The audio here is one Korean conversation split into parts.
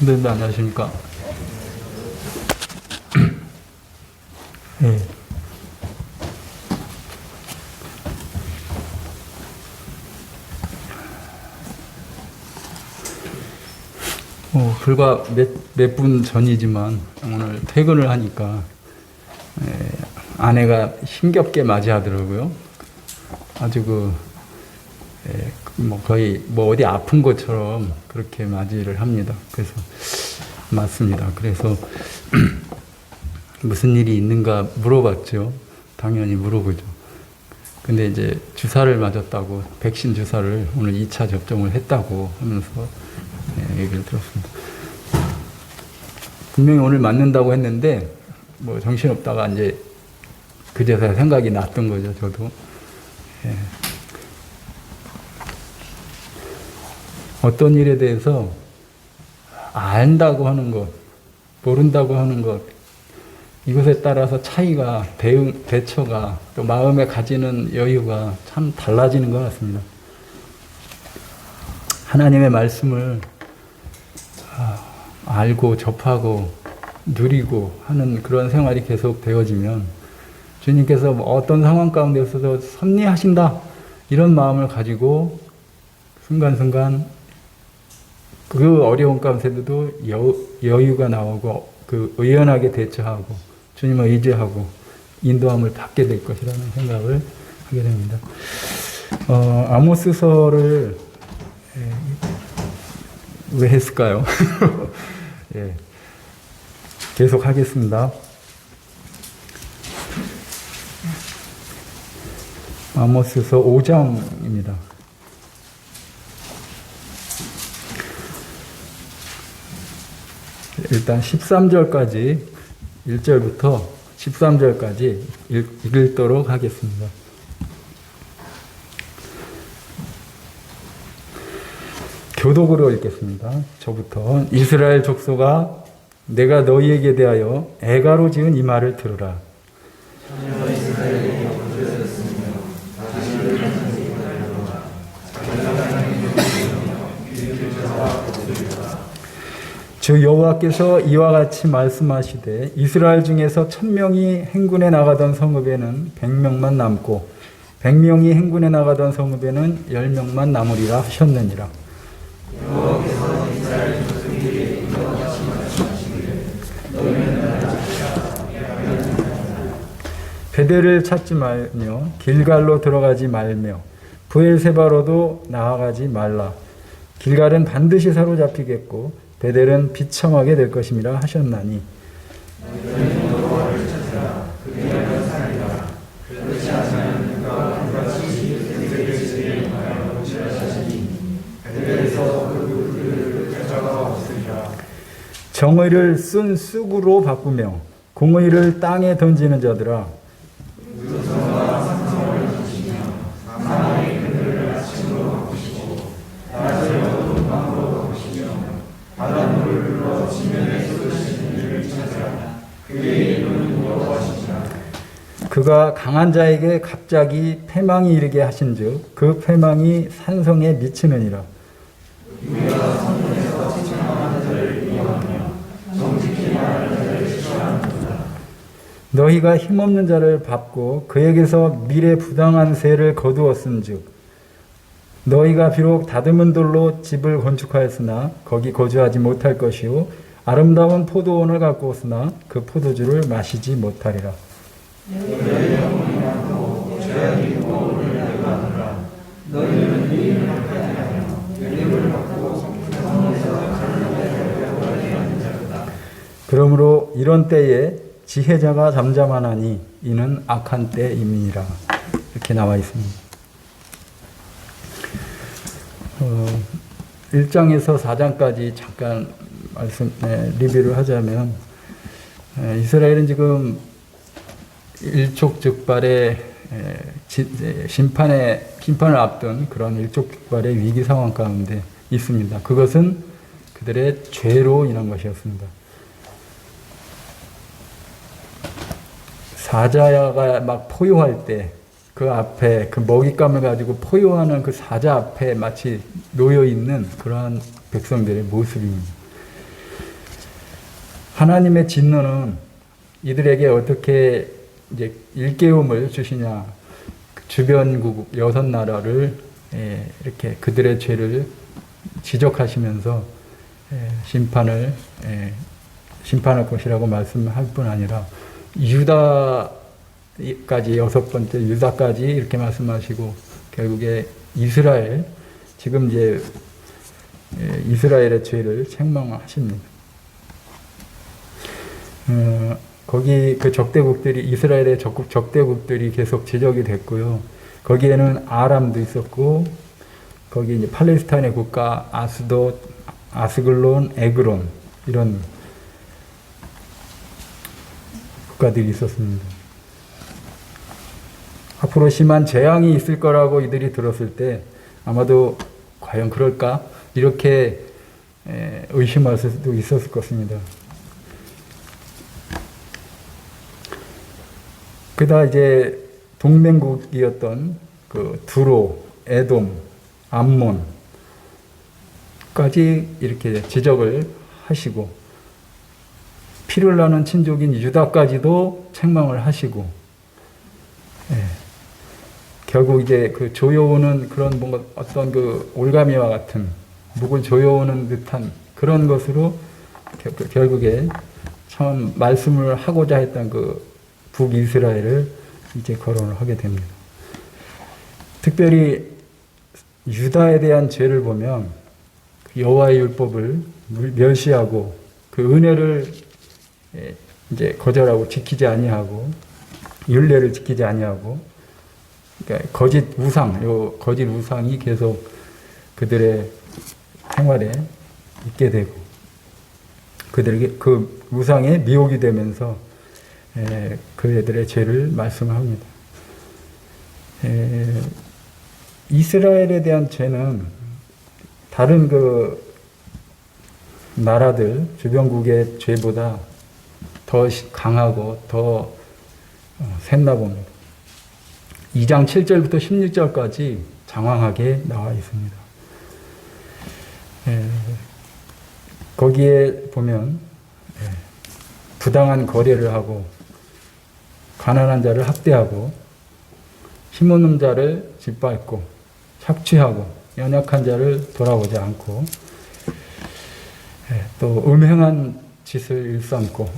네, 안녕하십니까. 네. 불과 몇 분 전이지만 오늘 퇴근을 하니까 아내가 힘겹게 맞이하더라고요. 아주 거의 어디 아픈 것처럼 그렇게 맞이를 합니다. 그래서 맞습니다. 그래서 무슨 일이 있는가 물어봤죠. 당연히 물어보죠. 근데 이제 주사를 맞았다고, 백신 주사를 오늘 2차 접종을 했다고 하면서 얘기를 들었습니다. 분명히 오늘 맞는다고 했는데 정신없다가 이제 그제서야 생각이 났던 거죠. 저도. 어떤 일에 대해서 안다고 하는 것, 모른다고 하는 것, 이것에 따라서 차이가, 대처가, 또 마음에 가지는 여유가 참 달라지는 것 같습니다. 하나님의 말씀을 알고 접하고 누리고 하는 그런 생활이 계속 되어지면 주님께서 어떤 상황 가운데서도 섭리하신다 이런 마음을 가지고 순간순간 그 어려운 가운데서도 여유가 나오고 의연하게 대처하고 주님을 의지하고 인도함을 받게 될 것이라는 생각을 하게 됩니다. 아모스서를 왜 했을까요? 계속 하겠습니다. 아모스서 5장입니다. 일단 13절까지 1절부터 13절까지 읽도록 하겠습니다. 교독으로 읽겠습니다. 저부터. 이스라엘 족속아, 내가 너희에게 대하여 애가로 지은 이 말을 들으라. 주 여호와께서 이와 같이 말씀하시되 이스라엘 중에서 1000명이 행군에 나가던 성읍에는 100명만 남고 100명이 행군에 나가던 성읍에는 10명만 남으리라 하셨느니라. 여호와께서 이스라엘 족속에게 이와 같이 말씀하시기를 너희는 나를 찾아 베델을 찾지 말며 길갈로 들어가지 말며 브엘세바로도 나아가지 말라. 길갈은 반드시 사로잡히겠고 베델은 비참하게 될 것임이라 하셨나니 너희는 여호와를 찾으라. 그리하면 살리라. 그렇지 않으면 그가 그같이 베델을 지배하여 취하시니 베델에서 그들을 찾아가 없으리라. 정의를 쓴 쑥으로 바꾸며 공의를 땅에 던지는 자들아, 의성과 상성을 던지며 사망의 그늘을 아침으로 바꾸시고 낮을 어두운 밤으로 바꾸시며 바닷물을 불러 지면에 쏟으시는 이를 찾으라. 그의 이름은 여호와시니라. 그가 강한 자에게 갑자기 패망이 이르게 하신즉 그 패망이 산성에 미치느니라. 우리가 성문에서 책망하는 자를 미워하며 정직히 말하는 자를 싫어하는도다. 너희가 힘없는 자를 밟고 그에게서 미래 부당한 세를 거두었은즉 너희가 비록 다듬은 돌로 집을 건축하였으나 거기 거주하지 못할 것이요 아름다운 포도원을 갖고 왔으나 그 포도주를 마시지 못하리라. 너희의 영혼이 많고 죄악이 무거움을 내가노라. 너희는 의인을 하하며 열림을 받고 성문에서 가난하게 하게 하는 자로다. 그러므로 이런 때에 지혜자가 잠잠하나니 이는 악한 때임이니라. 이렇게 나와 있습니다. 1장에서 4장까지 잠깐 리뷰를 하자면 이스라엘은 지금 일촉즉발의 심판을 앞둔 그런 일촉즉발의 위기 상황 가운데 있습니다. 그것은 그들의 죄로 인한 것이었습니다. 사자가 막 포효할 때 그 앞에 그 먹잇감을 가지고 포효하는 그 사자 앞에 마치 놓여 있는 그러한 백성들의 모습입니다. 하나님의 진노는 이들에게 어떻게 이제 일깨움을 주시냐. 주변국 6나라를 이렇게 그들의 죄를 지적하시면서 심판할 것이라고 말씀할 뿐 아니라 유다까지 6번째 유다까지 이렇게 말씀하시고 결국에 이스라엘 지금 이제 이스라엘의 죄를 책망하십니다. 거기 그 적대국들이 이스라엘의 적대국들이 계속 지적이 됐고요. 거기에는 아람도 있었고 거기 이제 팔레스타인의 국가 아스돗, 아스글론, 에그론 이런 국가들이 있었습니다. 앞으로 심한 재앙이 있을 거라고 이들이 들었을 때 아마도 과연 그럴까? 이렇게 의심할 수도 있었을 것입니다. 그다 이제 동맹국이었던 그 두로, 에돔, 암몬까지 이렇게 지적을 하시고 피를 나는 친족인 유다까지도 책망을 하시고 결국 이제 그 조여오는 그런 뭔가 어떤 그 올가미와 같은 목을 조여오는 듯한 그런 것으로 결국에 처음 말씀을 하고자 했던 그 북이스라엘을 이제 거론을 하게 됩니다. 특별히 유다에 대한 죄를 보면 여호와의 율법을 멸시하고 그 은혜를 이제 거절하고 지키지 아니하고 율례를 지키지 아니하고 그러니까 거짓 우상이 계속 그들의 생활에 있게 되고 그들에게 그 우상에 미혹이 되면서 그들의 죄를 말씀합니다. 이스라엘에 대한 죄는 다른 그 나라들 주변국의 죄보다 더 강하고 더 셌나 봅니다. 2장 7절부터 16절까지 장황하게 나와 있습니다. 거기에 보면 부당한 거래를 하고 가난한 자를 학대하고 힘없는 자를 짓밟고 착취하고 연약한 자를 돌아보지 않고 또 음행한 짓을 일삼고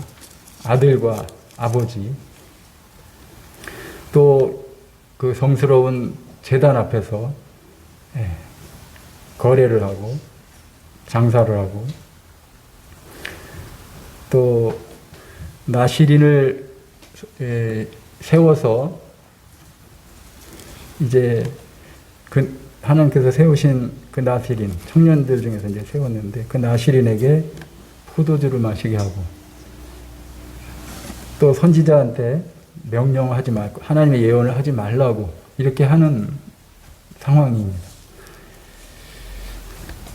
아들과 아버지 또 그 성스러운 제단 앞에서 거래를 하고 장사를 하고 또 나시린을 세워서 이제 그 하나님께서 세우신 그 나시린 청년들 중에서 이제 세웠는데 그 나시린에게 포도주를 마시게 하고 또 선지자한테 명령하지 말고 하나님의 예언을 하지 말라고 이렇게 하는 상황입니다.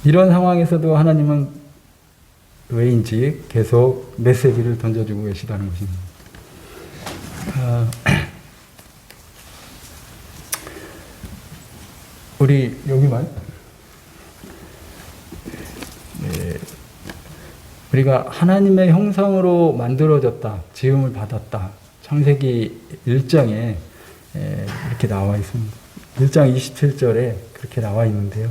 이런 상황에서도 하나님은 왜인지 계속 메시지를 던져주고 계시다는 것입니다. 우리 여기만 우리가 하나님의 형상으로 만들어졌다, 지음을 받았다. 창세기 1장에 이렇게 나와 있습니다. 1장 27절에 그렇게 나와 있는데요.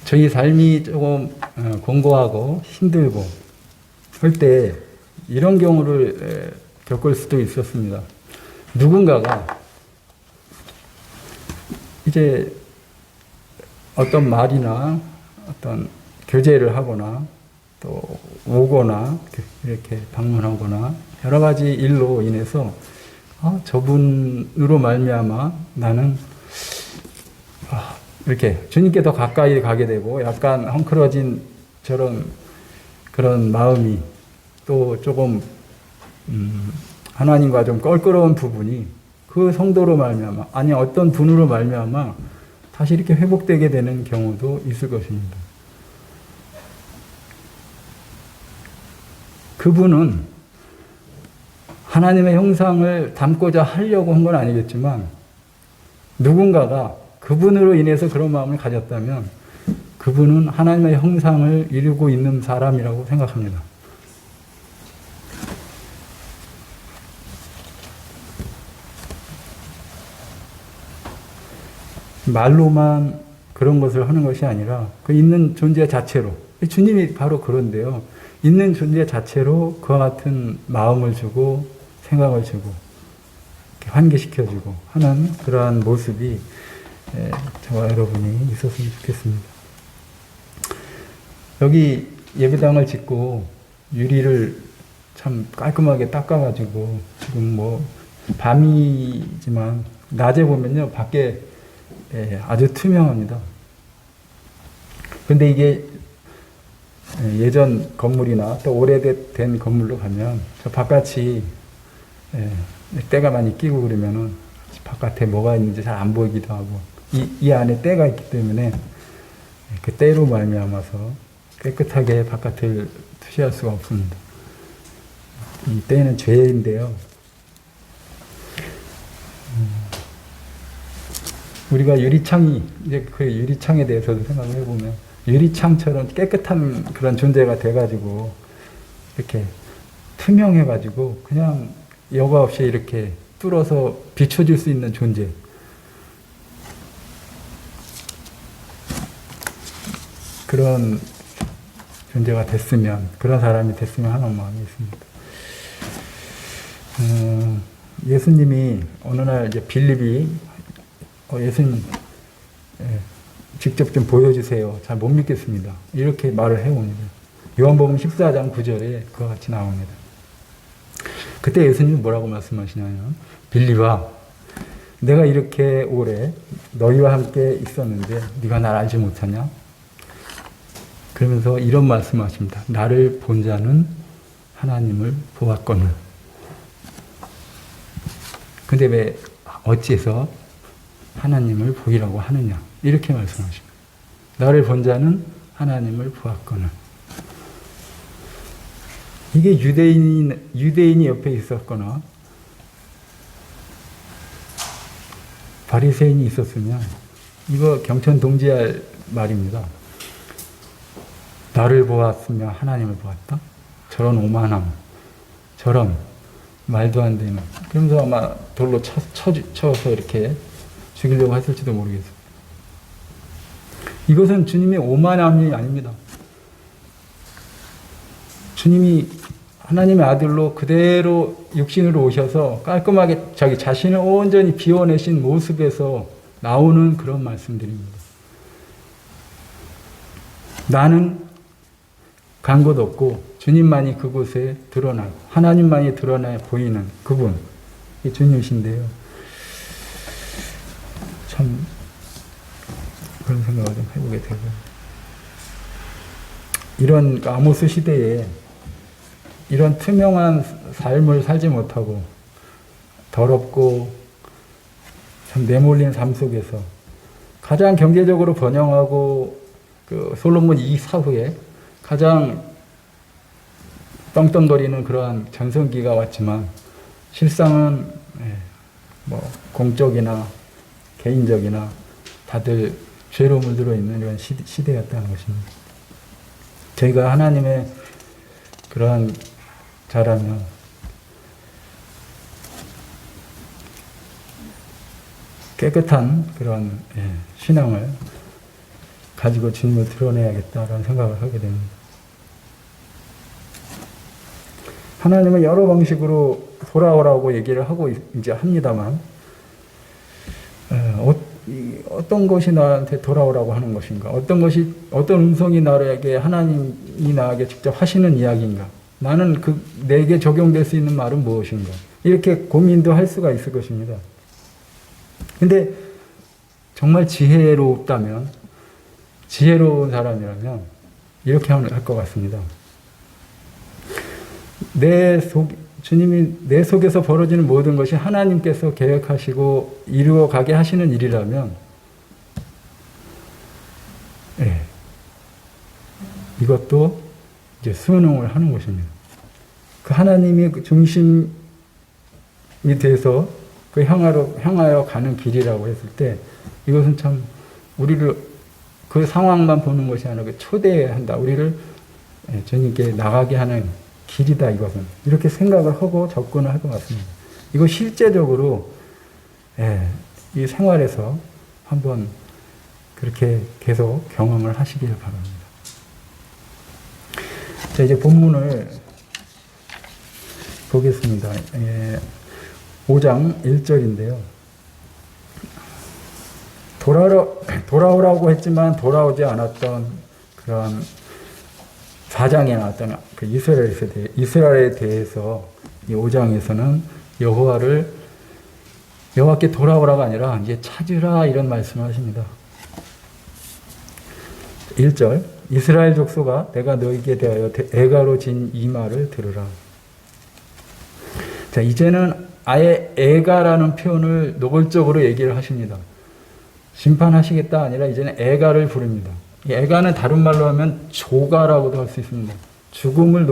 저희 삶이 조금 공고하고 힘들고 할 때 이런 경우를 겪을 수도 있었습니다. 누군가가 이제 어떤 말이나 어떤 교제를 하거나 또 오거나 이렇게 방문하거나 여러 가지 일로 인해서 저분으로 말미암아 나는 이렇게 주님께 더 가까이 가게 되고 약간 헝클어진 그런 마음이 또 조금 하나님과 좀 껄끄러운 부분이 그 성도로 말미암아 아니 어떤 분으로 말미암아 다시 이렇게 회복되게 되는 경우도 있을 것입니다. 그분은 하나님의 형상을 담고자 하려고 한 건 아니겠지만 누군가가 그분으로 인해서 그런 마음을 가졌다면 그분은 하나님의 형상을 이루고 있는 사람이라고 생각합니다. 말로만 그런 것을 하는 것이 아니라 그 있는 존재 자체로, 주님이 바로 그런데요. 있는 존재 자체로 그와 같은 마음을 주고 생각을 주고 환기시켜주고 하는 그러한 모습이 저와 여러분이 있었으면 좋겠습니다. 여기 예배당을 짓고 유리를 참 깔끔하게 닦아가지고 지금 뭐 밤이지만 낮에 보면요 밖에 아주 투명합니다. 근데 이게 예전 건물이나 또 오래된 건물로 가면 저 바깥이 때가 많이 끼고 그러면은 바깥에 뭐가 있는지 잘 안 보이기도 하고 이 안에 때가 있기 때문에 그 때로 말미암아서 깨끗하게 바깥을 투시할 수가 없습니다. 이 때는 죄인데요. 우리가 유리창이 이제 그 유리창에 대해서도 생각을 해보면 유리창처럼 깨끗한 그런 존재가 돼가지고 이렇게 투명해가지고 그냥 여과 없이 이렇게 뚫어서 비춰질 수 있는 존재. 그런 존재가 됐으면, 그런 사람이 됐으면 하는 마음이 있습니다. 예수님이 어느 날 이제 빌립이 예수님 직접 좀 보여주세요. 잘 못 믿겠습니다. 이렇게 말을 해옵니다. 요한복음 14장 9절에 그와 같이 나옵니다. 그때 예수님은 뭐라고 말씀하시냐면 빌립아 내가 이렇게 오래 너희와 함께 있었는데 네가 날 알지 못하냐? 그러면서 이런 말씀하십니다. 나를 본 자는 하나님을 보았거늘. 근데 왜 어찌해서 하나님을 보이라고 하느냐? 이렇게 말씀하십니다. 나를 본 자는 하나님을 보았거늘. 이게 유대인이 옆에 있었거나 바리새인이 있었으면 이거 경천동지할 말입니다. 나를 보았으면 하나님을 보았다? 저런 오만함, 저런 말도 안 되는. 그러면서 아마 돌로 쳐서 이렇게 죽이려고 했을지도 모르겠어요. 이것은 주님의 오만함이 아닙니다. 주님이 하나님의 아들로 그대로 육신으로 오셔서 깔끔하게 자기 자신을 온전히 비워내신 모습에서 나오는 그런 말씀들입니다. 나는 간 곳 없고 주님만이 그곳에 드러나고 하나님만이 드러나 보이는 그분, 이 주님이신데요. 참 그런 생각을 좀 해보게 되고 이런 아모스 시대에 이런 투명한 삶을 살지 못하고 더럽고 참 내몰린 삶 속에서 가장 경제적으로 번영하고 그 솔로몬 이사후에 가장 떵떵거리는 그러한 전성기가 왔지만 실상은 뭐 공적이나 개인적이나 다들 죄로 물들어 있는 이런 시대였다는 것입니다. 저희가 하나님의 그러한 자라면 깨끗한 그런 신앙을 가지고 주님을 드러내야겠다라는 생각을 하게 됩니다. 하나님은 여러 방식으로 돌아오라고 얘기를 하고 이제 합니다만 어떤 것이 나한테 돌아오라고 하는 것인가? 어떤 음성이 나에게 하나님이 나에게 직접 하시는 이야기인가? 나는 내게 적용될 수 있는 말은 무엇인가? 이렇게 고민도 할 수가 있을 것입니다. 근데 정말 지혜로운 사람이라면 이렇게 할 것 같습니다. 주님이 내 속에서 벌어지는 모든 것이 하나님께서 계획하시고 이루어 가게 하시는 일이라면, 이것도 이제 순응을 하는 것입니다. 그 하나님이 그 중심이 돼서 그 향하여 가는 길이라고 했을 때, 이것은 참 우리를 그 상황만 보는 것이 아니라 초대한다. 우리를 주님께 나가게 하는 길이다, 이것은. 이렇게 생각을 하고 접근을 할 것 같습니다. 이거 실제적으로, 이 생활에서 한번 그렇게 계속 경험을 하시길 바랍니다. 자, 이제 본문을 보겠습니다. 5장 1절인데요. 돌아오라고 했지만 돌아오지 않았던 그런 4장에 나왔던 그 이스라엘에 대해서 이 5장에서는 여호와께 돌아오라가 아니라 이제 찾으라 이런 말씀을 하십니다. 1절 이스라엘 족속아 내가 너에게 대하여 애가로 진 이 말을 들으라. 자, 이제는 아예 애가라는 표현을 노골적으로 얘기를 하십니다. 심판하시겠다 아니라 이제는 애가를 부릅니다. 이 애가는 다른 말로 하면 조가라고도 할 수 있습니다. 죽음을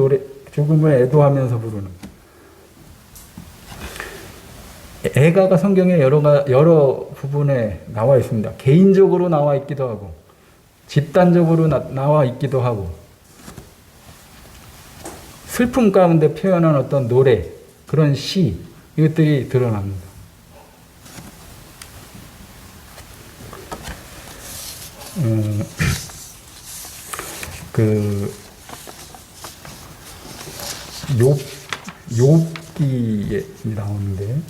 애도하면서 부르는. 애가가 성경에 여러 부분에 나와 있습니다. 개인적으로 나와 있기도 하고, 집단적으로 나와 있기도 하고, 슬픔 가운데 표현한 어떤 노래, 그런 시, 이것들이 드러납니다. 욥기에 나오는데,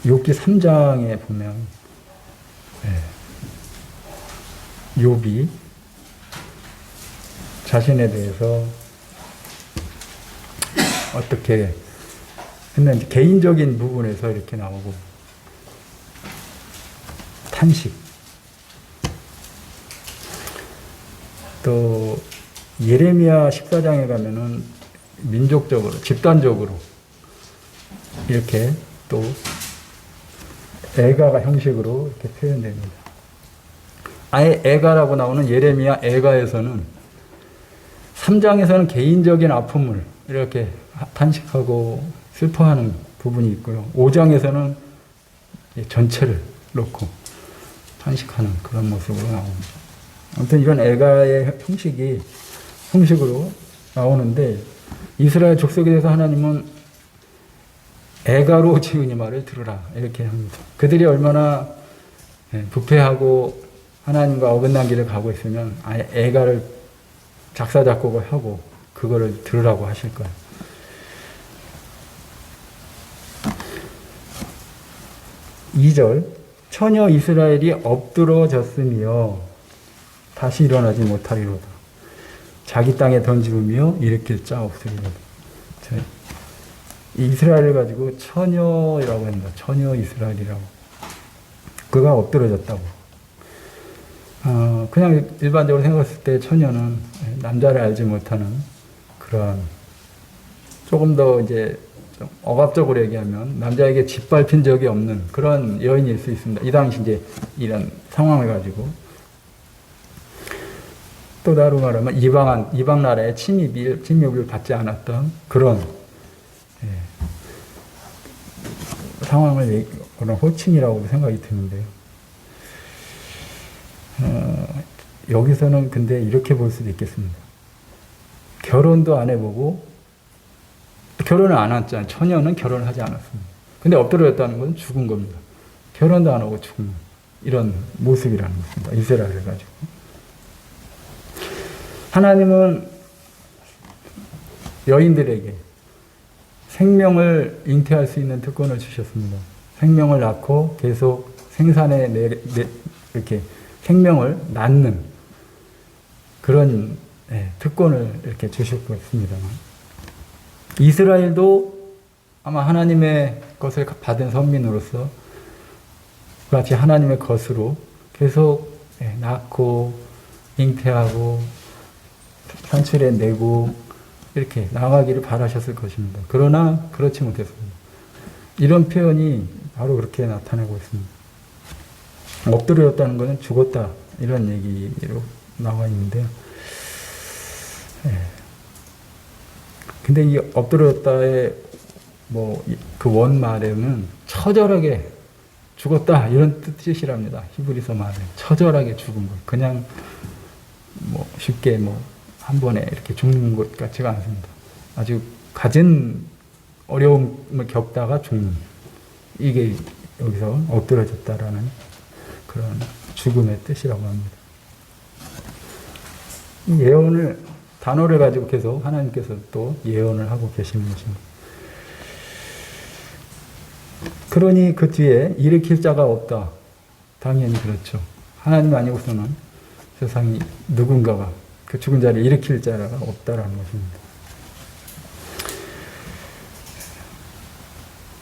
욥기 3장에 보면 욥이 자신에 대해서 어떻게 했는지 개인적인 부분에서 이렇게 나오고, 탄식, 또 예레미야 14장에 가면은 민족적으로, 집단적으로 이렇게 또 애가가 형식으로 이렇게 표현됩니다. 아예 애가라고 나오는 예레미야 애가에서는 3장에서는 개인적인 아픔을 이렇게 탄식하고 슬퍼하는 부분이 있고요. 5장에서는 전체를 놓고 탄식하는 그런 모습으로 나옵니다. 아무튼 이런 애가의 형식으로 나오는데, 이스라엘 족속에 대해서 하나님은 애가로 지은 이 말을 들으라 이렇게 합니다. 그들이 얼마나 부패하고 하나님과 어긋난 길을 가고 있으면 아예 애가를 작사 작곡을 하고 그거를 들으라고 하실 거예요. 2절 처녀 이스라엘이 엎드러졌으며 다시 일어나지 못하리로다. 자기 땅에 던지우며 일으킬 자 없으리로다. 이스라엘을 가지고 처녀라고 합니다. 처녀 이스라엘이라고. 그가 엎드러졌다고. 그냥 일반적으로 생각했을 때 처녀는 남자를 알지 못하는 그런, 조금 더 이제 좀 억압적으로 얘기하면 남자에게 짓밟힌 적이 없는 그런 여인일 수 있습니다. 이 당시 이제 이런 상황을 가지고. 또 다른 말하면 이방 나라의 침입을 받지 않았던 그런 상황을 그런 호칭이라고 생각이 드는데요. 여기서는 근데 이렇게 볼 수도 있겠습니다. 결혼도 안 해보고, 결혼을 안 했잖아요. 처녀는 결혼을 하지 않았습니다. 근데 엎드려졌다는 건 죽은 겁니다. 결혼도 안 하고 죽은 이런 모습이라는 것입니다. 이스라엘을 가지고. 하나님은 여인들에게 생명을 잉태할 수 있는 특권을 주셨습니다. 생명을 낳고 계속 생산해 이렇게 생명을 낳는 그런 특권을 이렇게 주셨고 있습니다. 이스라엘도 아마 하나님의 것을 받은 선민으로서 같이 하나님의 것으로 계속 낳고 잉태하고 산출해내고 이렇게 나가기를 바라셨을 것입니다. 그러나 그렇지 못했습니다. 이런 표현이 바로 그렇게 나타내고 있습니다. 엎드려졌다는 것은 죽었다 이런 얘기로 나와 있는데요. 근데 이 엎드려졌다의 그 원말에는 처절하게 죽었다 이런 뜻이랍니다. 히브리서 말은 처절하게 죽은 것. 그냥 쉽게 한 번에 이렇게 죽는 것 같지가 않습니다. 아주 갖은 어려움을 겪다가 죽는, 이게 여기서 엎드러졌다라는 그런 죽음의 뜻이라고 합니다. 이 예언을, 단어를 가지고 계속 하나님께서 또 예언을 하고 계시는 것입니다. 그러니 그 뒤에 일으킬 자가 없다. 당연히 그렇죠. 하나님 아니고서는 세상이 누군가가 그 죽은 자를 일으킬 자가 없다라는 것입니다.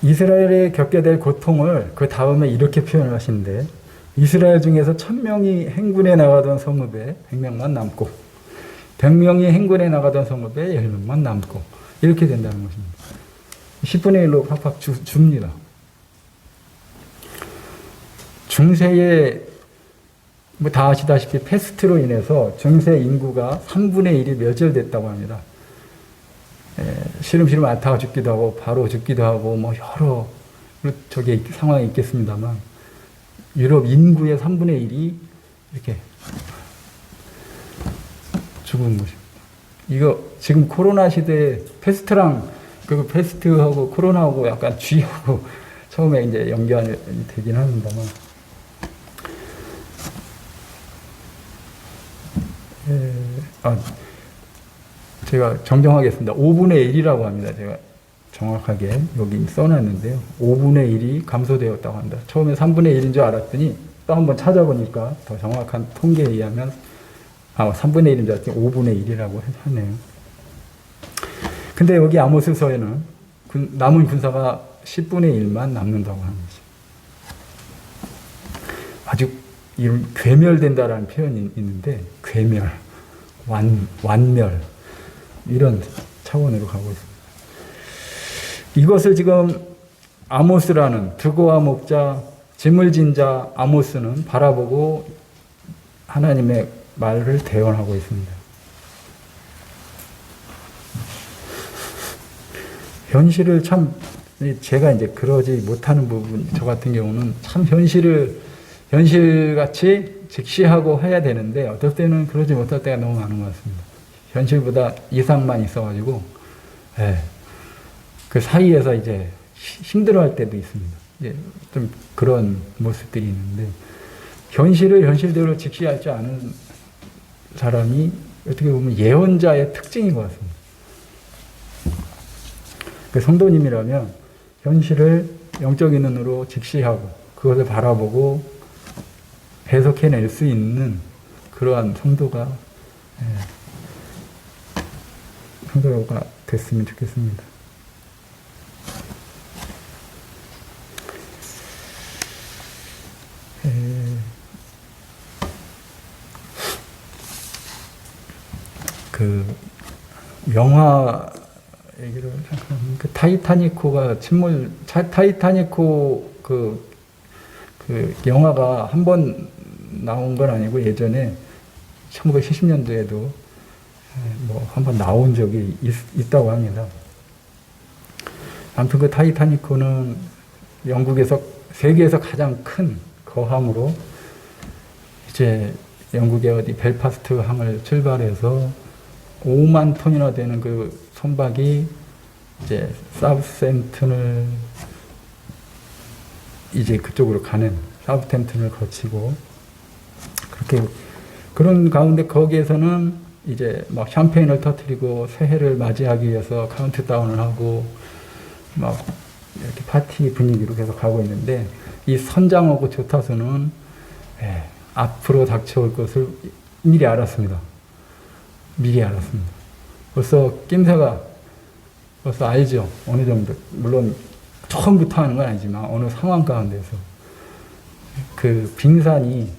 이스라엘에 겪게 될 고통을 그 다음에 이렇게 표현을 하시는데, 이스라엘 중에서 1000명이 행군에 나가던 성읍에 100명만 남고, 100명이 행군에 나가던 성읍에 10명만 남고, 이렇게 된다는 것입니다. 10분의 1로 팍팍 줍니다. 중세에 뭐 다 아시다시피 패스트로 인해서 중세 인구가 3분의 1이 멸절됐다고 합니다. 시름시름 앓다가 죽기도 하고 바로 죽기도 하고 뭐 여러 저게 상황이 있겠습니다만, 유럽 인구의 3분의 1이 이렇게 죽은 것입니다. 이거 지금 코로나 시대에 패스트랑 그 패스트하고 코로나하고 약간 쥐하고 처음에 이제 연결이 되긴 합니다만, 제가 정정하겠습니다. 5분의 1이라고 합니다. 제가 정확하게 여기 써놨는데요. 5분의 1이 감소되었다고 합니다. 처음에 3분의 1인 줄 알았더니 또 한번 찾아보니까 더 정확한 통계에 의하면 3분의 1인 줄 알았더니 5분의 1이라고 하네요. 근데 여기 아모스서에는 남은 군사가 10분의 1만 남는다고 하는 거죠. 아주 괴멸된다라는 표현이 있는데, 괴멸, 완멸, 이런 차원으로 가고 있습니다. 이것을 지금 아모스라는 드고아 목자, 지물진자 아모스는 바라보고 하나님의 말을 대언하고 있습니다. 현실을 참, 제가 이제 그러지 못하는 부분, 저 같은 경우는 참 현실같이 직시하고 해야 되는데, 어떨 때는 그러지 못할 때가 너무 많은 것 같습니다. 현실보다 이상만 있어가지고, 그 사이에서 이제 힘들어할 때도 있습니다. 이제 좀 그런 모습들이 있는데, 현실을 현실대로 직시할 줄 아는 사람이 어떻게 보면 예언자의 특징인 것 같습니다. 그 성도님이라면 현실을 영적인 눈으로 직시하고 그것을 바라보고 해석해낼 수 있는 그러한 성도가 됐으면 좋겠습니다. 그 영화 얘기를 잠깐, 그 타이타닉호가 타이타닉호 그 영화가 한 번 나온 건 아니고, 예전에 1970년도에도 뭐 한 번 나온 적이 있다고 합니다. 아무튼 그 타이타닉호는 영국에서, 세계에서 가장 큰 거함으로 이제 영국의 어디 벨파스트 항을 출발해서 5만 톤이나 되는 그 선박이 이제 사우샘튼을 이제 그쪽으로 가는, 사우샘튼을 거치고, 그렇게 그런 가운데 거기에서는 이제 막 샴페인을 터뜨리고 새해를 맞이하기 위해서 카운트다운을 하고 막 이렇게 파티 분위기로 계속 가고 있는데, 이 선장하고 조타수는 앞으로 닥쳐올 것을 미리 알았습니다. 벌써 낌새가 벌써 알죠. 어느 정도. 물론 처음부터 하는 건 아니지만 어느 상황 가운데서 그 빙산이,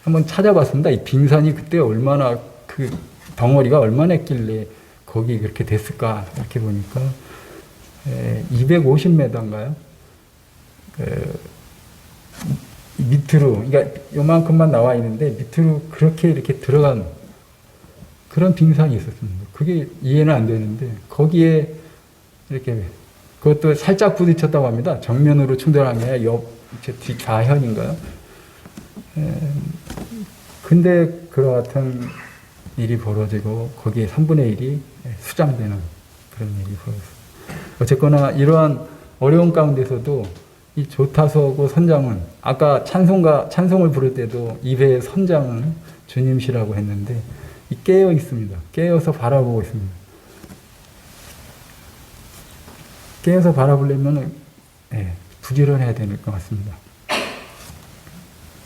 한번 찾아봤습니다. 이 빙산이 그때 얼마나, 그 덩어리가 얼마나 했길래 거기 그렇게 됐을까 이렇게 보니까 250m인가요? 밑으로, 그러니까 요만큼만 나와 있는데 밑으로 그렇게 이렇게 들어간 그런 빙산이 있었습니다. 그게 이해는 안 되는데, 거기에 이렇게, 그것도 살짝 부딪혔다고 합니다. 정면으로 충돌한 게 아니라 뒤 좌현인가요? 근데 그와 같은 일이 벌어지고, 거기에 3분의 1이 수장되는 그런 일이 벌어졌어요. 어쨌거나 이러한 어려운 가운데서도 이 조타소하고 선장은 아까 찬송을 부를 때도 입의 선장은 주님시라고 했는데 깨어 있습니다. 깨어서 바라보고 있습니다. 깨어서 바라보려면 부지런해야 될 것 같습니다.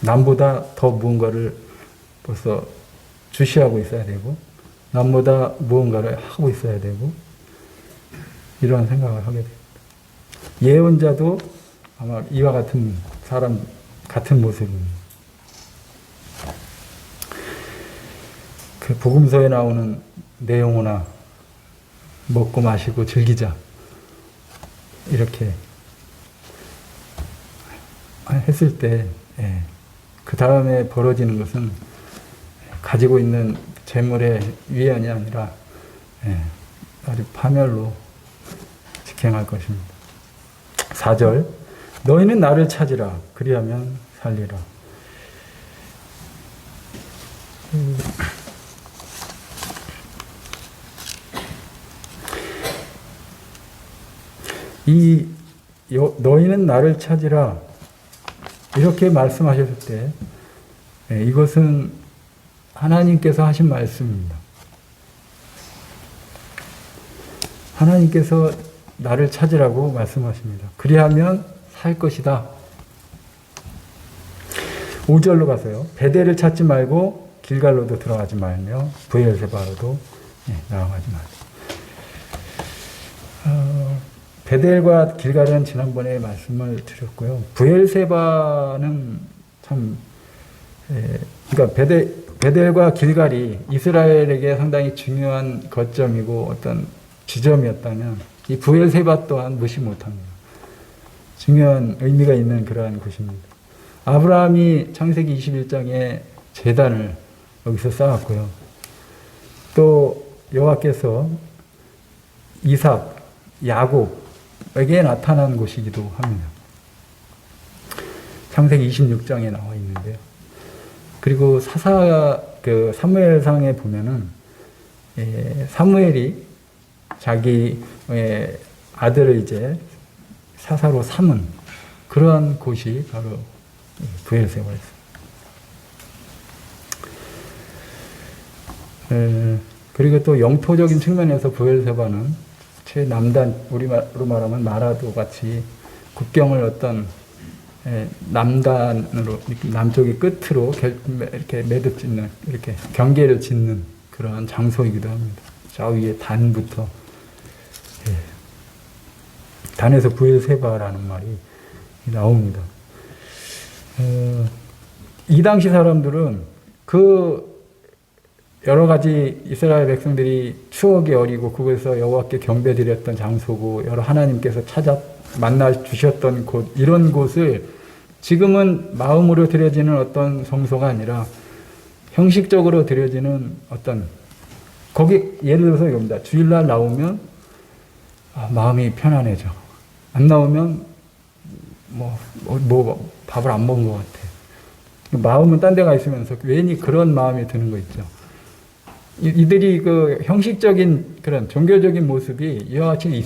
남보다 더 무언가를 벌써 주시하고 있어야 되고 남보다 무언가를 하고 있어야 되고 이러한 생각을 하게 됩니다. 예언자도 아마 이와 같은 사람 같은 모습입니다. 그 복음서에 나오는 내용이나 먹고 마시고 즐기자 이렇게 했을 때 그 다음에 벌어지는 것은 가지고 있는 재물의 위안이 아니라 아주 파멸로 직행할 것입니다. 4절 너희는 나를 찾으라 그리하면 살리라. 너희는 나를 찾으라 이렇게 말씀하셨을 때 이것은 하나님께서 하신 말씀입니다. 하나님께서 나를 찾으라고 말씀하십니다. 그리하면 살 것이다. 5절로 가서요. 베델을 찾지 말고 길갈로도 들어가지 말며 브엘세바로도 나아가지 말고. 베델과 길갈은 지난번에 말씀을 드렸고요. 브엘세바는 참, 그러니까 베델과 길갈이 이스라엘에게 상당히 중요한 거점이고 어떤 지점이었다면 이 브엘세바 또한 무시 못합니다. 중요한 의미가 있는 그러한 곳입니다. 아브라함이 창세기 21장에 제단을 여기서 쌓았고요. 또 여호와께서 이삭, 야곱에게 나타난 곳이기도 합니다. 창세기 26장에 나와 있는데요. 그리고 사무엘상에 보면은 사무엘이 자기 아들을 이제 사사로 삼은 그러한 곳이 바로 브엘세바였습니다. 그리고 또 영토적인 측면에서 브엘세바는 최남단, 우리로 말하면 마라도 같이 국경을 어떤 남단으로, 남쪽의 끝으로 이렇게 매듭 짓는, 이렇게 경계를 짓는 그러한 장소이기도 합니다. 저 위에 단부터, 단에서 브엘세바라는 말이 나옵니다. 이 당시 사람들은 그 여러 가지 이스라엘 백성들이 추억이 어리고 그곳에서 여호와께 경배드렸던 장소고 여러 하나님께서 만나 주셨던 곳, 이런 곳을 지금은 마음으로 드려지는 어떤 성소가 아니라 형식적으로 드려지는 어떤, 거기 예를 들어서 이겁니다. 주일날 나오면 마음이 편안해져. 안 나오면 밥을 안 먹은 것 같아. 마음은 딴 데가 있으면서 괜히 그런 마음이 드는 거 있죠. 이들이 그 형식적인 그런 종교적인 모습이 이와 같이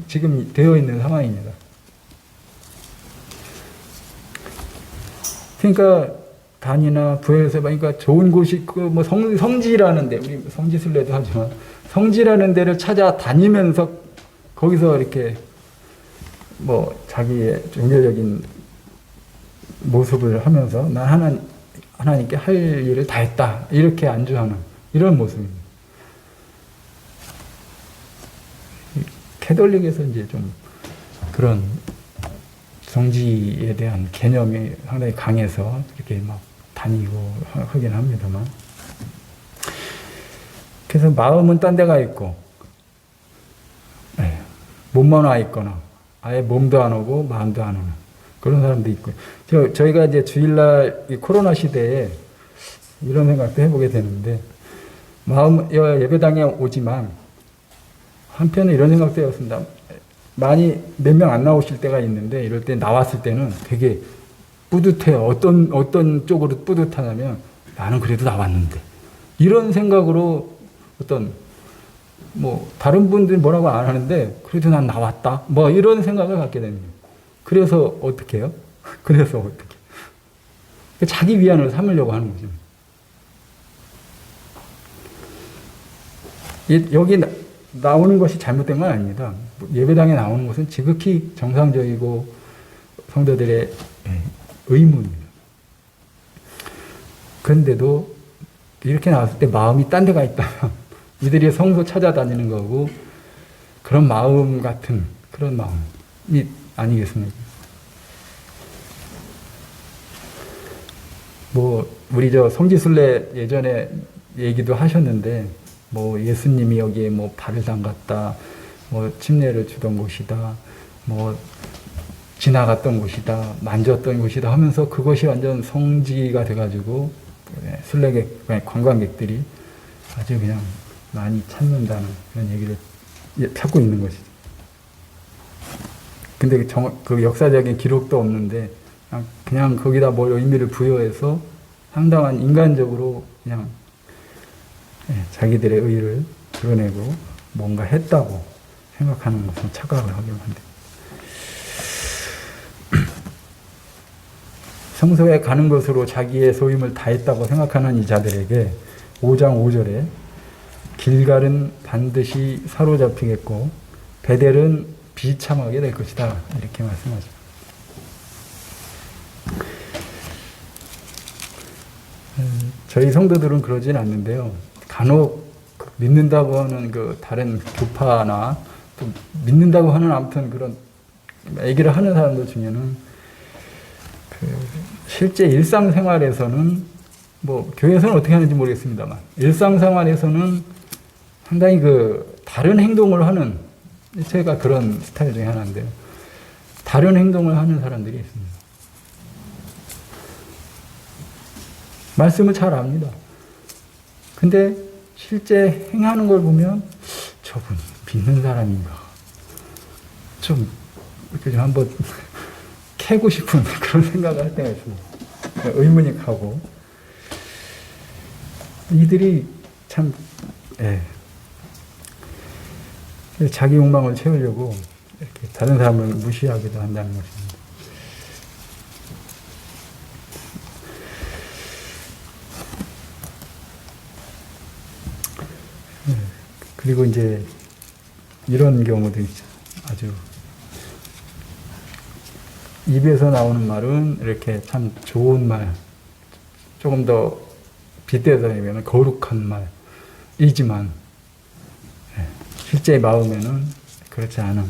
지금 되어 있는 상황입니다. 그러니까 단이나 브엘세바, 그러니까 좋은 곳이 성지라는 데, 우리 성지순례도 하지만 성지라는 데를 찾아 다니면서 거기서 이렇게 자기의 종교적인 모습을 하면서 난 하나님께 할 일을 다 했다 이렇게 안주하는 이런 모습입니다. 캐톨릭에서 이제 좀 그런 성지에 대한 개념이 상당히 강해서 이렇게 막 다니고 하긴 합니다만. 그래서 마음은 딴 데가 있고, 몸만 와 있거나, 아예 몸도 안 오고 마음도 안 오는 그런 사람도 있고요. 저희가 이제 주일날 이 코로나 시대에 이런 생각도 해보게 되는데, 예배당에 오지만 한편에 이런 생각도 해봤습니다. 많이 몇 명 안 나오실 때가 있는데 이럴 때 나왔을 때는 되게 뿌듯해요. 어떤 쪽으로 뿌듯하냐면 나는 그래도 나왔는데 이런 생각으로 어떤 뭐 다른 분들이 뭐라고 안 하는데 그래도 난 나왔다. 뭐 이런 생각을 갖게 됩니다. 그래서 어떻게 해요? 그래서 어떻게? 자기 위안을 삼으려고 하는 거죠. 여기 나오는 것이 잘못된 건 아닙니다. 예배당에 나오는 것은 지극히 정상적이고 성도들의 의무입니다. 그런데도 이렇게 나왔을 때 마음이 딴 데가 있다면 이들이 성소 찾아다니는 거고 그런 마음 같은 그런 마음이 아니겠습니까? 뭐 우리 저 성지순례 예전에 얘기도 하셨는데 뭐 예수님이 여기에 뭐 발을 담갔다, 뭐 침례를 주던 곳이다, 뭐 지나갔던 곳이다, 만졌던 곳이다 하면서 그것이 완전 성지가 돼가지고 순례객, 관광객들이 아주 그냥 많이 찾는다는 그런 얘기를 찾고 있는 것이죠. 근데 그 역사적인 기록도 없는데 그냥 거기다 뭘 의미를 부여해서 상당한 인간적으로 그냥 자기들의 의의를 드러내고 뭔가 했다고 생각하는 것은 착각을 하기만 한데 성소에 가는 것으로 자기의 소임을 다했다고 생각하는 이 자들에게 5장 5절에 길갈은 반드시 사로잡히겠고 베델은 비참하게 될 것이다 이렇게 말씀하죠. 저희 성도들은 그러진 않는데요. 간혹 믿는다고 하는 그 다른 교파나 또 믿는다고 하는 아무튼 그런 얘기를 하는 사람들 중에는 실제 일상생활에서는 뭐 교회에서는 어떻게 하는지 모르겠습니다만 일상생활에서는 상당히 그 다른 행동을 하는 제가 그런 스타일 중에 하나인데요. 다른 행동을 하는 사람들이 있습니다. 말씀을 잘 압니다. 근데 실제 행하는 걸 보면 저분 믿는 사람인가 좀 이렇게 좀 한번 캐고 싶은 그런 생각을 할 때가 있습니다. 의문이 가고 이들이 참 자기 욕망을 채우려고 이렇게 다른 사람을 무시하기도 한다는 것입니다. 그리고 이제 이런 경우도 있죠. 아주 입에서 나오는 말은 이렇게 참 좋은 말, 조금 더 빗대서 얘기하면 거룩한 말이지만 실제 마음에는 그렇지 않은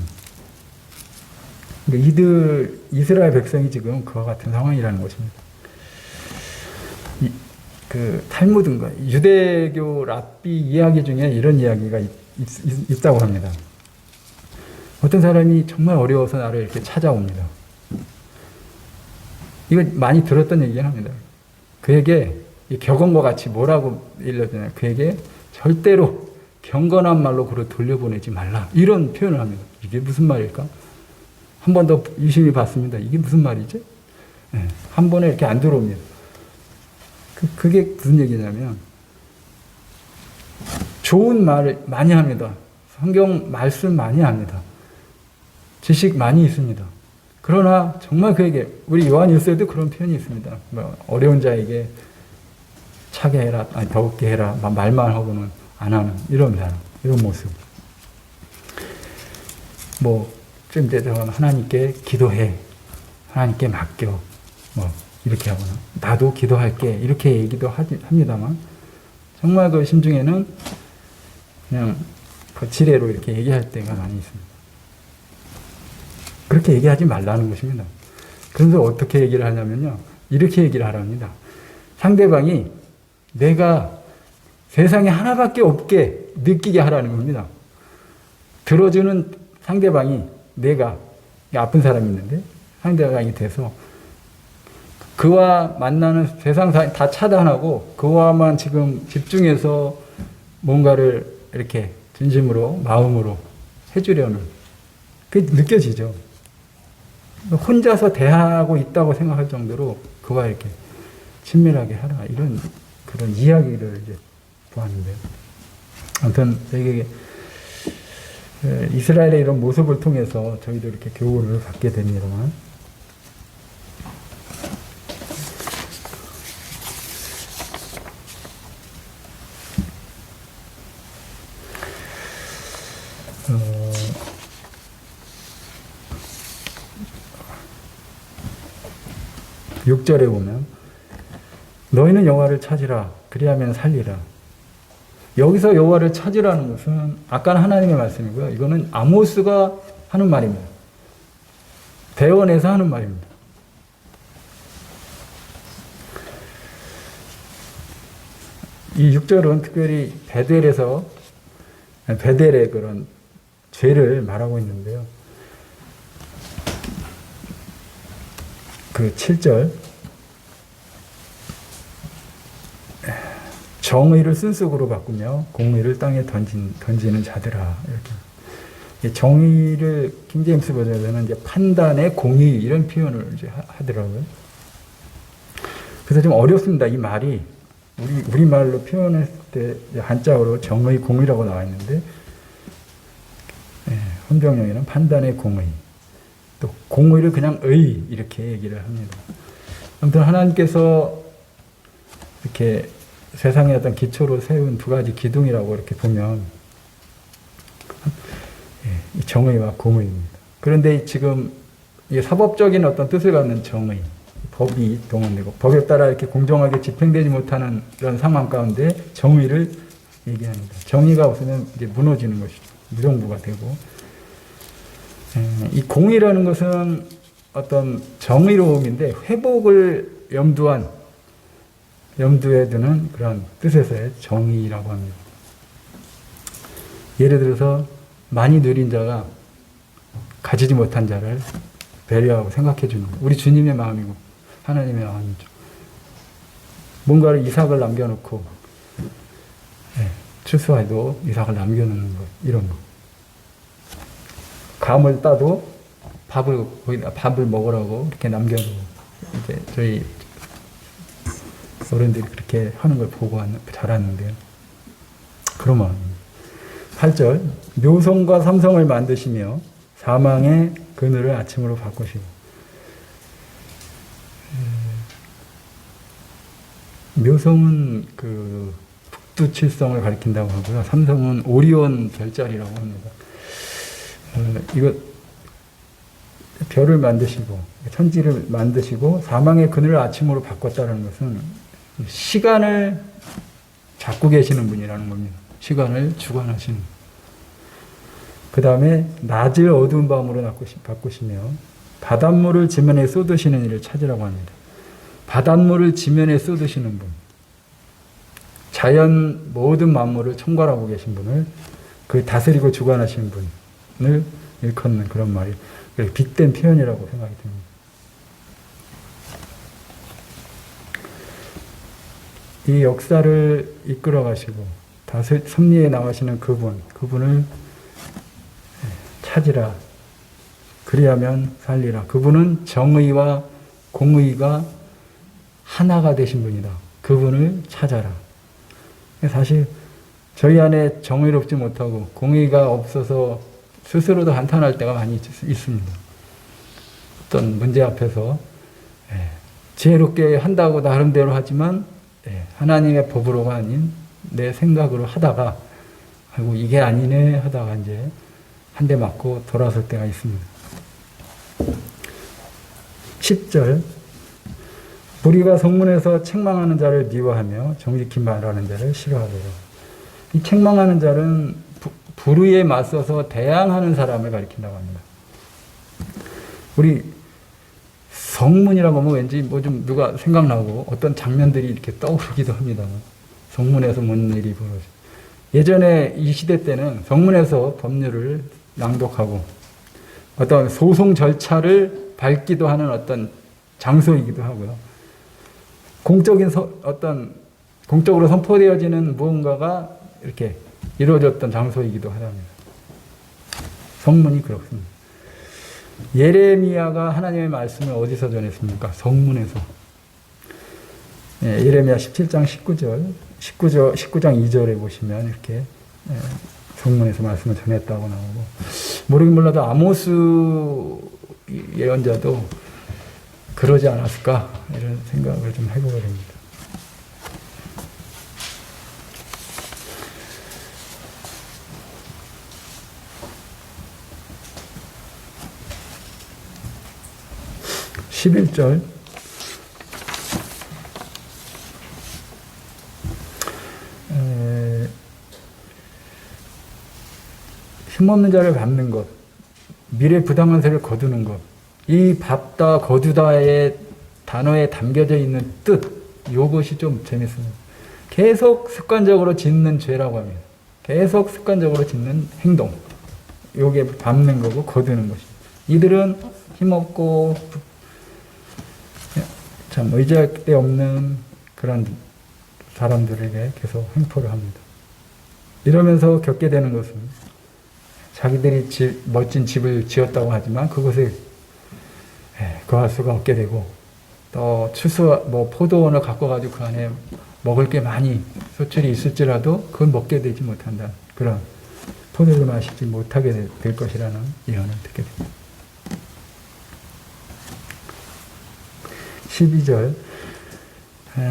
이스라엘 백성이 지금 그와 같은 상황이라는 것입니다. 그 탈무드인가 유대교 랍비 이야기 중에 이런 이야기가 있다고 합니다. 어떤 사람이 정말 어려워서 나를 이렇게 찾아옵니다. 이거 많이 들었던 얘기긴 합니다. 그에게 격언과 같이 뭐라고 일러주냐면 그에게 절대로 경건한 말로 그를 돌려보내지 말라 이런 표현을 합니다. 이게 무슨 말일까? 한 번 더 유심히 봤습니다. 이게 무슨 말이지? 한 번에 이렇게 안 들어옵니다. 그게 무슨 얘기냐면 좋은 말을 많이 합니다. 성경 말씀 많이 합니다. 지식 많이 있습니다. 그러나 정말 그에게 우리 요한 1서에도 그런 표현이 있습니다. 뭐 어려운 자에게 차게 해라, 아니 더욱게 해라, 말만 하고는 안 하는 이런 사람, 이런 모습. 뭐 좀 되면 하나님께 기도해, 하나님께 맡겨, 뭐 이렇게 하거나 나도 기도할게 이렇게 얘기도 합니다만 정말 그 심중에는 그냥 거칠애로 이렇게 얘기할 때가 많이 있습니다. 그렇게 얘기하지 말라는 것입니다. 그래서 어떻게 얘기를 하냐면요. 이렇게 얘기를 하랍니다. 상대방이 내가 세상에 하나밖에 없게 느끼게 하라는 겁니다. 들어주는 상대방이 내가 아픈 사람이 있는데 상대방이 돼서 그와 만나는 세상 다 차단하고 그와만 지금 집중해서 뭔가를 이렇게 진심으로 마음으로 해주려는 그게 느껴지죠. 혼자서 대하고 있다고 생각할 정도로 그와 이렇게 친밀하게 하라 이런 그런 이야기를 이제 보았는데요. 아무튼 저에게 이스라엘의 이런 모습을 통해서 저희도 이렇게 교훈을 받게 됩니다만, 어, 6절에 보면 너희는 여호와를 찾으라 그리하면 살리라. 여기서 여호와를 찾으라는 것은 아까는 하나님의 말씀이고요. 이거는 아모스가 하는 말입니다. 대원에서 하는 말입니다. 이 6절은 특별히 베델의 그런 죄를 말하고 있는데요. 그 7절 정의를 쓴속으로 바꾸며 공의를 땅에 던지는 자들아. 이렇게 정의를 킹제임스 버전에서는 이제 판단의 공의 이런 표현을 이제 하더라고요. 그래서 좀 어렵습니다. 이 말이 우리 말로 표현했을 때 한자어로 정의 공의라고 나와 있는데, 헌병령에는 판단의 공의, 또 공의를 그냥 의 이렇게 얘기를 합니다. 아무튼 하나님께서 이렇게 세상의 어떤 기초로 세운 두 가지 기둥이라고 이렇게 보면 이 정의와 공의입니다. 그런데 지금 이 사법적인 어떤 뜻을 갖는 정의, 법이 동원되고 법에 따라 이렇게 공정하게 집행되지 못하는 그런 상황 가운데 정의를 얘기합니다. 정의가 없으면 이제 무너지는 것이죠. 무정부가 되고, 이 공의라는 것은 어떤 정의로움인데 회복을 염두에 두는 그런 뜻에서의 정의라고 합니다. 예를 들어서 많이 누린 자가 가지지 못한 자를 배려하고 생각해 주는 것. 우리 주님의 마음이고 하나님의 마음이죠. 뭔가를 이삭을 남겨놓고 추수해도 이삭을 남겨놓는 것, 이런 거. 감을 따도 밥을 먹으라고 이렇게 남겨놓고, 이제 저희 어른들이 그렇게 하는 걸 보고 자랐는데요. 그러면 8절 묘성과 삼성을 만드시며 사망의 그늘을 아침으로 바꾸시고. 묘성은 그 북두칠성을 가리킨다고 하고요. 삼성은 오리온 별자리라고 합니다. 이거 별을 만드시고 천지를 만드시고 사망의 그늘을 아침으로 바꿨다는 것은 시간을 잡고 계시는 분이라는 겁니다. 시간을 주관하시는. 그 다음에 낮을 어두운 밤으로 바꾸시며 바닷물을 지면에 쏟으시는 이를 찾으라고 합니다. 바닷물을 지면에 쏟으시는 분, 자연 모든 만물을 총괄하고 계신 분을, 그 다스리고 주관하시는 분을 일컫는 그런 말이 빗댄 표현이라고 생각이 듭니다. 이 역사를 이끌어 가시고 섭리에 나가시는 그분을 찾으라. 그리하면 살리라. 그분은 정의와 공의가 하나가 되신 분이다. 그분을 찾아라. 사실 저희 안에 정의롭지 못하고 공의가 없어서 스스로도 한탄할 때가 많이 있습니다. 어떤 문제 앞에서 지혜롭게 한다고 나름대로 하지만 하나님의 법으로가 아닌 내 생각으로 하다가 아이고 이게 아니네 하다가 이제 한 대 맞고 돌아설 때가 있습니다. 10절 무리가 성문에서 책망하는 자를 미워하며 정직히 말하는 자를 싫어하더라. 이 책망하는 자는 불의에 맞서서 대항하는 사람을 가리킨다고 합니다. 우리 성문이라고 하면 왠지 뭐 좀 누가 생각나고 어떤 장면들이 이렇게 떠오르기도 합니다. 성문에서 뭔 일이 벌어져. 예전에 이 시대 때는 성문에서 법률을 낭독하고 어떤 소송 절차를 밟기도 하는 어떤 장소이기도 하고요. 공적으로 선포되어지는 무언가가 이렇게 이루어졌던 장소이기도 하답니다. 성문이 그렇습니다. 예레미야가 하나님의 말씀을 어디서 전했습니까? 성문에서. 예레미야 17장 19장 2절에 보시면 이렇게 성문에서 말씀을 전했다고 나오고, 모르긴 몰라도 아모스 예언자도 그러지 않았을까 이런 생각을 좀 해보게 됩니다. (11절) 힘없는 자를 밟는 것, 미래 부당한 세를 거두는 것, 이 밟다 거두다의 단어에 담겨져 있는 뜻, 이것이 좀 재밌습니다. 계속 습관적으로 짓는 죄라고 합니다. 계속 습관적으로 짓는 행동, 요게 밟는 거고 거두는 것입니다. 이들은 힘없고 참 의지할 데 없는 그런 사람들에게 계속 횡포를 합니다. 이러면서 겪게 되는 것은 자기들이 멋진 집을 지었다고 하지만 그것을 거할 수가 없게 되고, 또 포도원을 갖고 가지고 그 안에 먹을 게 많이 소출이 있을지라도 그걸 먹게 되지 못한다. 그런 포도를 마시지 못하게 될 것이라는 예언을 듣게 됩니다. 12절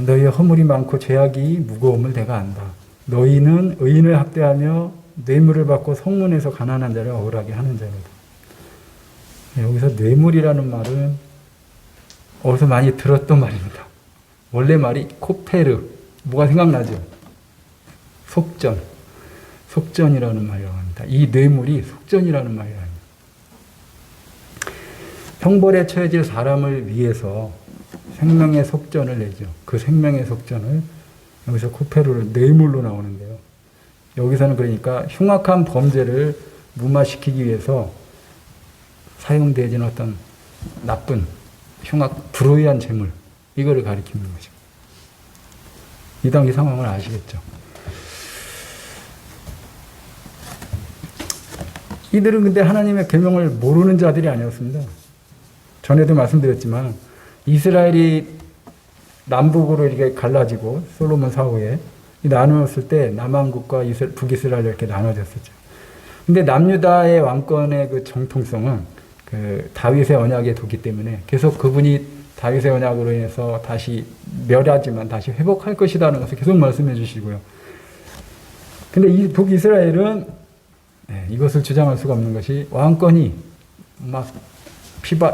너희의 허물이 많고 죄악이 무거움을 내가 안다. 너희는 의인을 학대하며 뇌물을 받고 성문에서 가난한 자를 억울하게 하는 자로다. 여기서 뇌물이라는 말은 어디서 많이 들었던 말입니다. 원래 말이 코페르, 뭐가 생각나죠? 속전이라는 말이라고 합니다. 이 뇌물이 속전이라는 말이라고 합니다. 형벌에 처해질 사람을 위해서 생명의 속전을 내죠. 그 생명의 속전을 여기서 코페르를 뇌물로 나오는데요. 여기서는 그러니까 흉악한 범죄를 무마시키기 위해서 사용되어진 어떤 나쁜, 불의한 재물, 이거를 가리키는 것이죠. 이 당시 상황을 아시겠죠? 이들은 근데 하나님의 계명을 모르는 자들이 아니었습니다. 전에도 말씀드렸지만 이스라엘이 남북으로 이렇게 갈라지고 솔로몬 사후에 나누었을 때 남한국과 북이스라엘 이렇게 나눠졌었죠. 근데 남유다의 왕권의 그 정통성은 그 다윗의 언약에 두기 때문에 계속 그분이 다윗의 언약으로 인해서 다시 멸하지만 다시 회복할 것이라는 것을 계속 말씀해 주시고요. 근데 이 북이스라엘은 이것을 주장할 수가 없는 것이 왕권이 막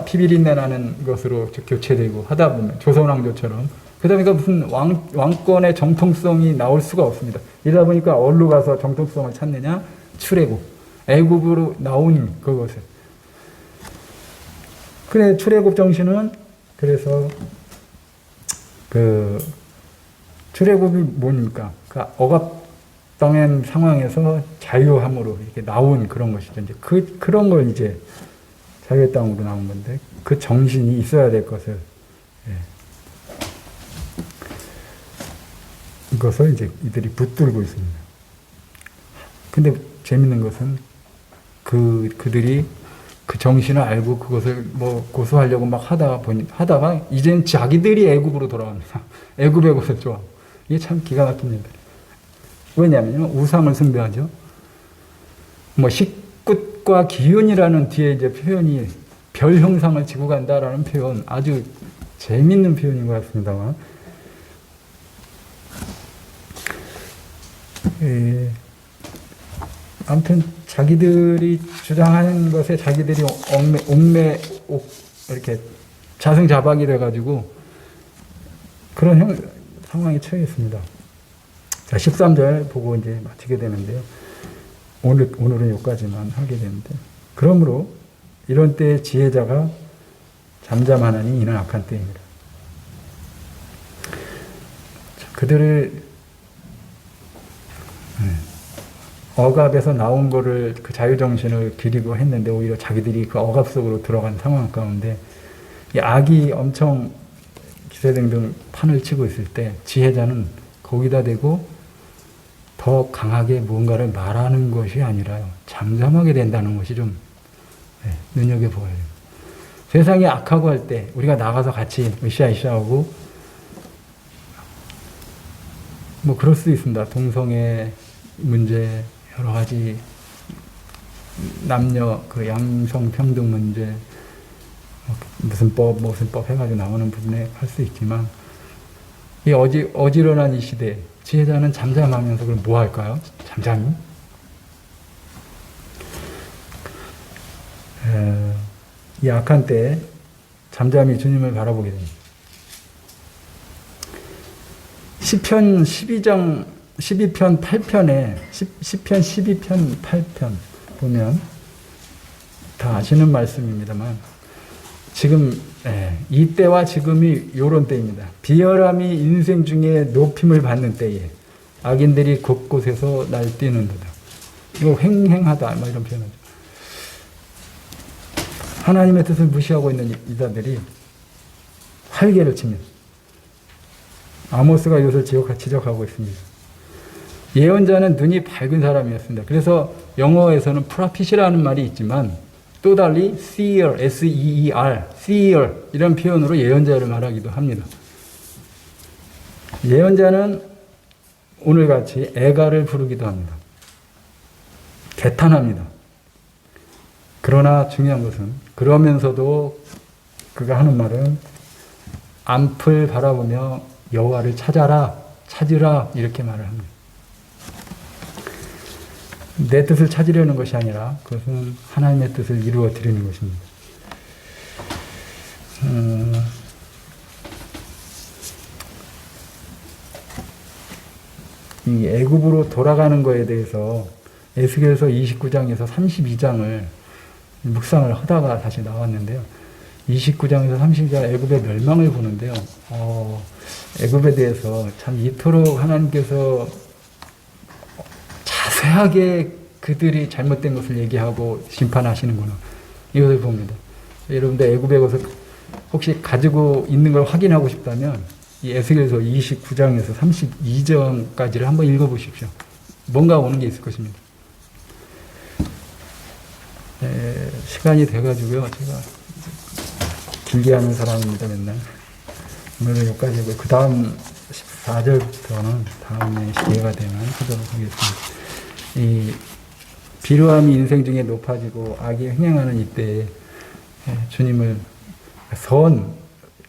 피비린내 나는 것으로 교체되고 하다 보면 조선왕조처럼 그러다 보니까 무슨 왕권의 정통성이 나올 수가 없습니다. 이러다 보니까 어디로 가서 정통성을 찾느냐? 출애굽, 애굽으로 나온 그것을. 그래 출애굽 정신은 그래서 그 출애굽이 뭡니까? 그 억압당한 상황에서 자유함으로 이렇게 나온 그런 것이죠. 이제 그런 걸 이제 자유의 땅으로 나온 건데 그 정신이 있어야 될 것을 이것을 이제 이들이 붙들고 있습니다. 근데 재밌는 것은 그들이 그 정신을 알고 그것을 뭐 고수하려고 막 하다가 이젠 자기들이 애굽으로 돌아갑니다. 애굽의 것을 좋아. 이게 참 기가 막힌 일들. 왜냐하면 우상을 숭배하죠. 뭐 식굿과 기운이라는 뒤에 이제 표현이 별 형상을 지고 간다라는 표현, 아주 재밌는 표현인 것 같습니다만. 아무튼 자기들이 주장하는 것에 자기들이 이렇게 자승자박이 돼가지고 그런 상황에 처해 있습니다. 자, 13절 보고 이제 마치게 되는데요. 오늘은 여기까지만 하게 되는데, 그러므로 이런 때에 지혜자가 잠잠하나니 이는 악한 때입니다. 그들을 억압에서 나온 거를 그 자유정신을 기리고 했는데 오히려 자기들이 그 억압 속으로 들어간 상황 가운데 이 악이 엄청 기세등등 판을 치고 있을 때 지혜자는 거기다 대고 더 강하게 무언가를 말하는 것이 아니라요. 잠잠하게 된다는 것이 좀 눈여겨보여요. 세상이 악하고 할 때 우리가 나가서 같이 으쌰으쌰하고 뭐 그럴 수 있습니다. 동성애 문제 여러 가지 남녀 그 양성 평등 문제 무슨 법 해가지고 나오는 부분에 할 수 있지만 이 어지런한 이 시대 지혜자는 잠잠하면서 그럼 뭐 할까요? 잠잠히? 이 악한 때에 잠잠히 주님을 바라보게 됩니다. 시편 12편 8편에 시편 12편 8편 보면 다 아시는 말씀입니다만 지금 이때와 지금이 요런 때입니다. 비열함이 인생 중에 높임을 받는 때에 악인들이 곳곳에서 날뛰는도다. 이거 횡행하다 이런 표현이죠. 하나님의 뜻을 무시하고 있는 이자들이 활개를 칩니다. 아모스가 이것을 지적하고 있습니다. 예언자는 눈이 밝은 사람이었습니다. 그래서 영어에서는 프라핏이라는 말이 있지만 또 달리 seer, S-E-E-R, seer 이런 표현으로 예언자를 말하기도 합니다. 예언자는 오늘같이 애가를 부르기도 합니다. 개탄합니다. 그러나 중요한 것은 그러면서도 그가 하는 말은 안풀 바라보며 여호와를 찾으라 이렇게 말을 합니다. 내 뜻을 찾으려는 것이 아니라 그것은 하나님의 뜻을 이루어 드리는 것입니다. 이 애굽으로 돌아가는 것에 대해서 에스겔서 29장에서 32장을 묵상을 하다가 다시 나왔는데요. 29장에서 32장 애굽의 멸망을 보는데요. 애굽에 대해서 참 이토록 하나님께서 자세하게 그들이 잘못된 것을 얘기하고 심판하시는구나. 이것을 봅니다. 여러분들 애굽에 가서 혹시 가지고 있는 걸 확인하고 싶다면 이 에스겔서 29장에서 32장까지를 한번 읽어보십시오. 뭔가 오는 게 있을 것입니다. 시간이 돼가지고요. 제가 길게 하는 사람입니다. 맨날. 오늘은 여기까지 하고 그 다음 14절부터는 다음에 기회가 되면 하도록 하겠습니다. 이 비루함이 인생 중에 높아지고 악이 횡행하는 이때에 주님을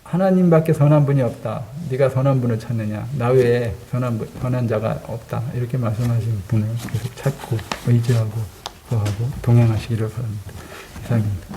하나님밖에 선한 분이 없다. 네가 선한 분을 찾느냐. 나 외에 선한 자가 없다. 이렇게 말씀하신 분을 계속 찾고 의지하고 구하고 동행하시기를 바랍니다. 이상입니다.